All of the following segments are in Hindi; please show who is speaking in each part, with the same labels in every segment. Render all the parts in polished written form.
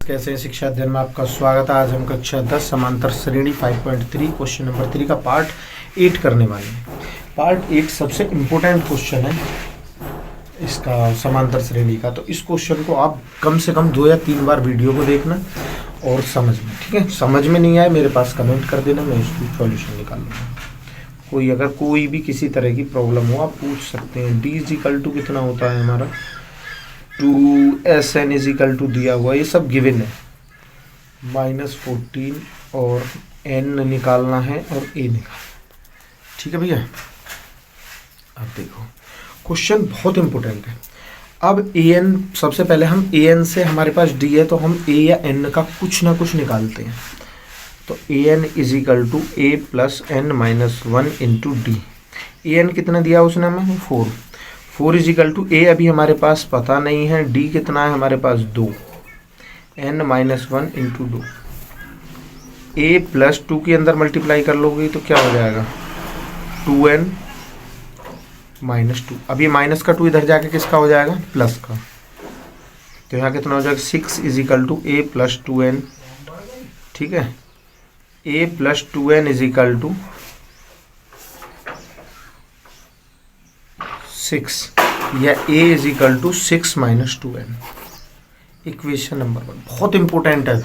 Speaker 1: कैसे हैं शिक्षा अध्ययन में आपका स्वागत है। आज हम कक्षा 10 समांतर श्रेणी 5.3 क्वेश्चन नंबर 3 का पार्ट 8 करने वाले हैं। पार्ट 8 सबसे इम्पोर्टेंट क्वेश्चन है इसका, समांतर श्रेणी का। तो इस क्वेश्चन को आप कम से कम 2 या 3 बार वीडियो को देखना और समझना, ठीक है। समझ में नहीं आए मेरे पास कमेंट कर देना, मैं इसकी सॉल्यूशन निकाल लूँगा। अगर कोई भी किसी तरह की प्रॉब्लम हो आप पूछ सकते हैं। डी इज इक्वल टू कितना होता है हमारा 2SN इज इक्वल टू दिया हुआ, ये सब गिवन है। -14 और N निकालना है और A निकालना, ठीक है भैया। अब देखो क्वेश्चन बहुत इंपॉर्टेंट है। अब AN सबसे पहले हम AN से, हमारे पास D है तो हम A या N का कुछ ना कुछ निकालते हैं। तो AN is equal to A plus N-1 into D. AN कितना दिया उसने हमें 4 इज इक्वल टू A अभी हमारे पास पता नहीं है, D कितना है हमारे पास 2, N-1 इंटू 2। A प्लस 2 के अंदर मल्टीप्लाई कर लोगे तो क्या हो जाएगा 2N माइनस 2। अब ये माइनस का 2 इधर जाके किसका हो जाएगा प्लस का, तो यहाँ कितना हो जाएगा 6 is equal to A plus 2N, ठीक है। A plus 2N is equal to 6 या A is equal to 6 minus 2N। Equation number 1 बहुत इंपॉर्टेंट है।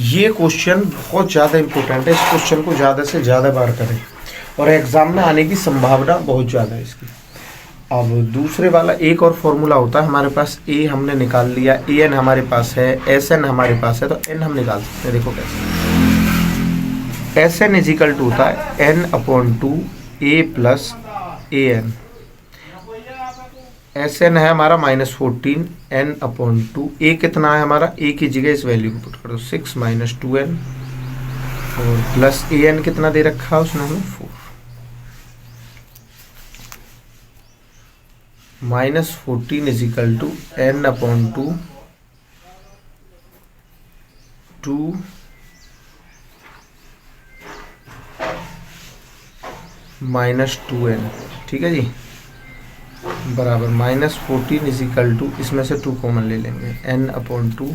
Speaker 1: ये क्वेश्चन बहुत ज़्यादा इंपॉर्टेंट है। इस क्वेश्चन को ज़्यादा से ज़्यादा बार करें और एग्जाम में आने की संभावना बहुत ज़्यादा है इसकी। अब दूसरे वाला एक और फॉर्मूला होता है हमारे पास। A हमने निकाल लिया, AN हमारे पास है, SN हमारे पास है, तो N हम निकाल सकते हैं। देखो कैसे, SN इज इक्वल टू होता है N/2 A plus AN। SN है हमारा -14, N/2, A कितना है हमारा, A की जगह इस वैल्यू को पुट कर दो 6 माइनस 2N और प्लस AN कितना दे रखा है उसने हमें 4। -14 is equal to N/2 2 minus 2N, ठीक है जी, बराबर -14 इज इक्वल टू, इसमें से 2 कॉमन ले लेंगे, N/2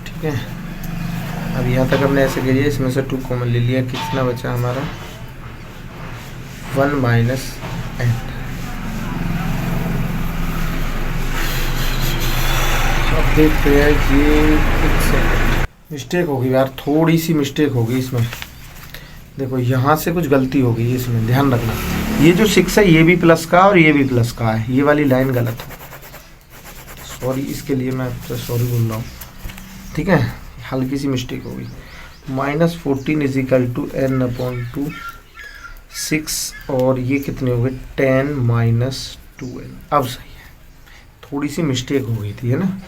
Speaker 1: ठीक है। अब यहाँ तक हमने ऐसे किया, इसमें से 2 कॉमन ले लिया, कितना बचा हमारा 1 माइनस N। अब देखते हैं ये मिस्टेक होगी यार, थोड़ी सी मिस्टेक होगी इसमें। देखो यहाँ से कुछ गलती हो गई इसमें, ध्यान रखना। ये जो 6 है ये भी प्लस का और ये भी प्लस का है, ये वाली लाइन गलत है। सॉरी, इसके लिए मैं आपसे सॉरी बोल रहा हूँ, ठीक है। हल्की सी मिस्टेक हो गई। -14 इज इक्वल टू N/2 6 और ये कितने हो गए 10 माइनस 2N। अब सही है, थोड़ी सी मिस्टेक हो गई थी, है ना।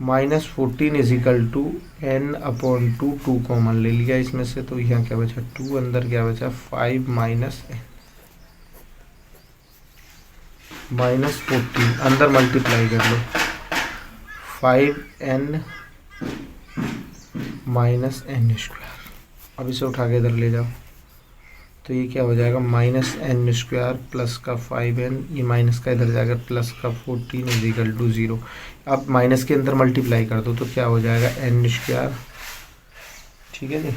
Speaker 1: -14 is equal to N/2, 2 common ले लिया इसमें से, तो यहाँ क्या बचा 2, अंदर क्या बचा 5 माइनस N। -14 अंदर मल्टीप्लाई कर लो 5N माइनस N²। अब इसे उठा के इधर ले जाओ तो ये क्या हो जाएगा -N² प्लस का 5N, ये माइनस का इधर जाकर प्लस का 14 इज इक्वल टू 0। अब माइनस के अंदर मल्टीप्लाई कर दो तो क्या हो जाएगा N², ठीक है जी,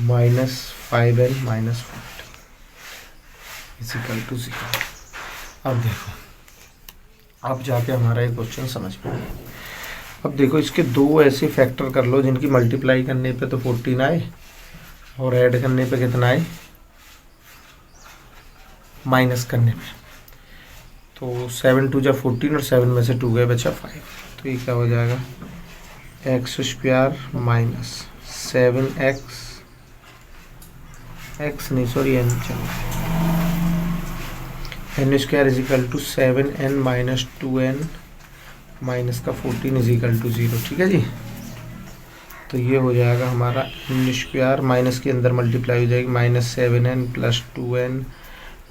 Speaker 1: -5N minus 14 is equal to 0। अब देखो, अब जाके हमारा ये क्वेश्चन समझ में आए। अब देखो इसके 2 ऐसे फैक्टर कर लो जिनकी मल्टीप्लाई करने पे तो 14 आए और ऐड करने पे कितना आए माइनस करने पे, तो 7 2 जा 14 और 7 में से 2 गए, बचा 5। तो ये क्या हो जाएगा x² माइनस 7x x नहीं सॉरी n, चलो N² is equal to 7N minus 2N minus का 14 इज इक्वल टू 0, ठीक है जी। तो ये हो जाएगा हमारा N² माइनस के अंदर मल्टीप्लाई हो जाएगी -7N plus 2N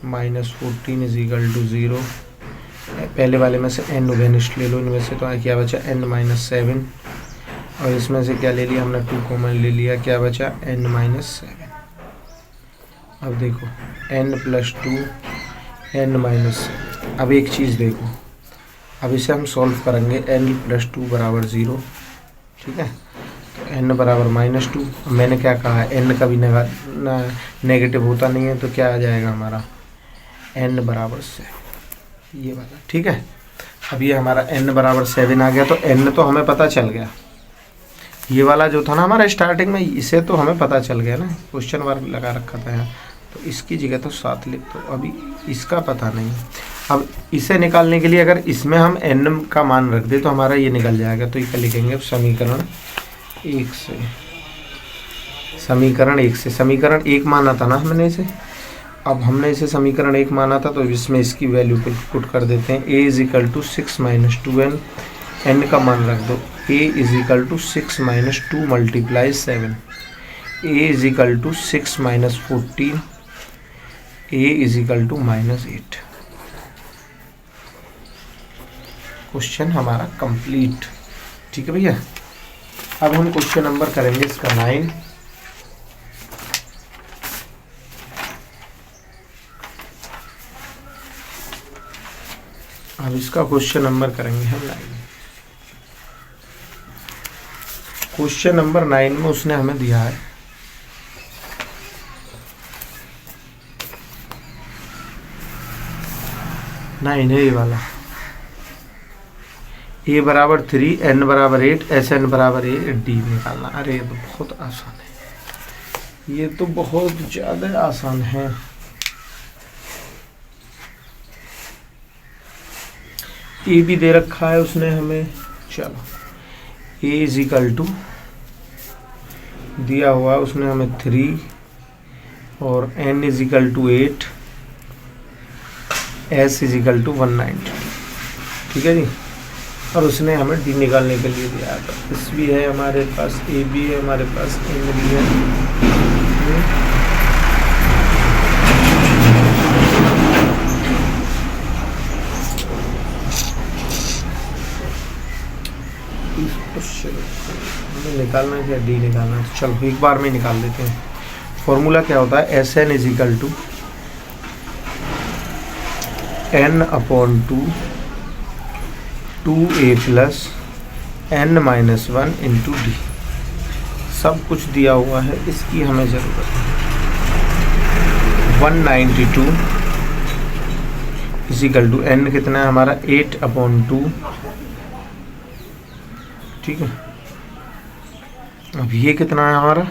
Speaker 1: minus 14 is equal to 0। पहले वाले में से N वेनिस्ट ले लो, इनमें से तो क्या बचा N-7 और इसमें से क्या ले लिया हमने 2 कॉमन ले लिया, क्या बचा N-7। अब देखो n+2 n माइनस। अब एक चीज़ देखो, अब इसे हम सॉल्व करेंगे n + 2 = 0, ठीक है। तो n बराबर -2। मैंने क्या कहा है, n कभी नेगेटिव होता नहीं है, तो क्या आ जाएगा हमारा n बराबर 7, ये वाला, ठीक है। अब ये हमारा n बराबर 7 आ गया, तो n तो हमें पता चल गया। ये वाला जो था ना हमारा स्टार्टिंग में, इसे तो हमें पता चल गया ना, क्वेश्चन मार्क लगा रखा था यहाँ, तो इसकी जगह तो 7 लिख दो। अभी इसका पता नहीं। अब इसे निकालने के लिए अगर इसमें हम n का मान रख दे तो हमारा ये निकल जाएगा। तो ये लिखेंगे अब समीकरण 1 से, समीकरण 1 से, समीकरण 1 माना था ना हमने इसे। अब हमने इसे समीकरण 1 माना था, तो इसमें इसकी वैल्यू पुट कर देते हैं। a = 6 - 2n, n का मान रख दो। a = 6 - 2 × 7, a = 6 - 14, a = -8। क्वेश्चन हमारा कंप्लीट, ठीक है भैया। अब हम क्वेश्चन नंबर करेंगे इसका 9। अब इसका क्वेश्चन नंबर करेंगे हम 9। क्वेश्चन नंबर 9 में उसने हमें दिया है 9 है ये वाला, a बराबर 3, n बराबर 8, Sn बराबर d निकालना। अरे ये तो बहुत आसान है, ये तो बहुत ज़्यादा आसान है। a भी दे रखा है उसने हमें। चलो a = दिया हुआ है उसने हमें 3 और n = 8, s = 190, ठीक है जी। और उसने हमें d निकालने के लिए दिया था। s भी है हमारे पास, a भी है हमारे पास, n भी है। हमें निकालना है या d निकालना है, चलो एक बार में निकाल देते हैं। फॉर्मूला क्या होता है, Sn = n/2 2a + n - 1 × d। सब कुछ दिया हुआ है, इसकी हमें ज़रूरत है। 192 = n कितना है हमारा 8/2, ठीक है। अब ये कितना है हमारा,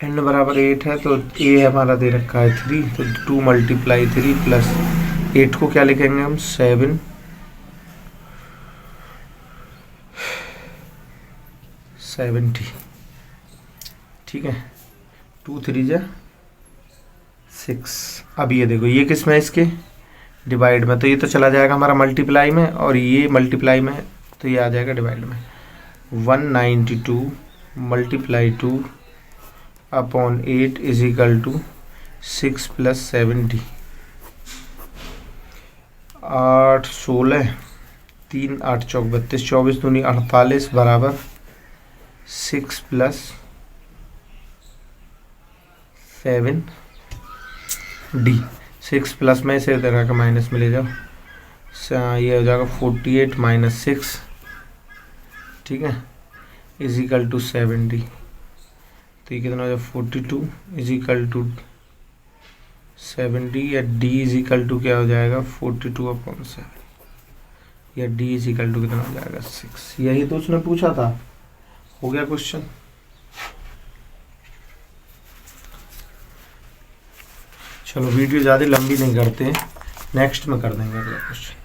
Speaker 1: n बराबर 8 है, तो a हमारा दे रखा है 3, तो 2 × 3 + 8 को क्या लिखेंगे हम 7, 70, ठीक है। 2 3 = 6। अब ये देखो, ये किस में, इसके डिवाइड में, तो ये तो चला जाएगा हमारा मल्टीप्लाई में, और ये मल्टीप्लाई में, तो ये आ जाएगा डिवाइड में। 192 × 2/8 = 6 + 70, 8 16 3 8 चौक 32, 24 दूनी 48 बराबर 6 + 7 d। 6 प्लस में से इधर का माइनस में ले जाओ, ये हो जाएगा 48 - 6, ठीक है, = 70। तो ये कितना हो जाएगा 42 = 70, या d = क्या हो जाएगा 42/7, या d = कितना हो जाएगा 6। यही तो उसने पूछा था, हो गया क्वेश्चन। चलो वीडियो ज़्यादा लंबी नहीं करते हैं, नेक्स्ट में कर देंगे अगला क्वेश्चन।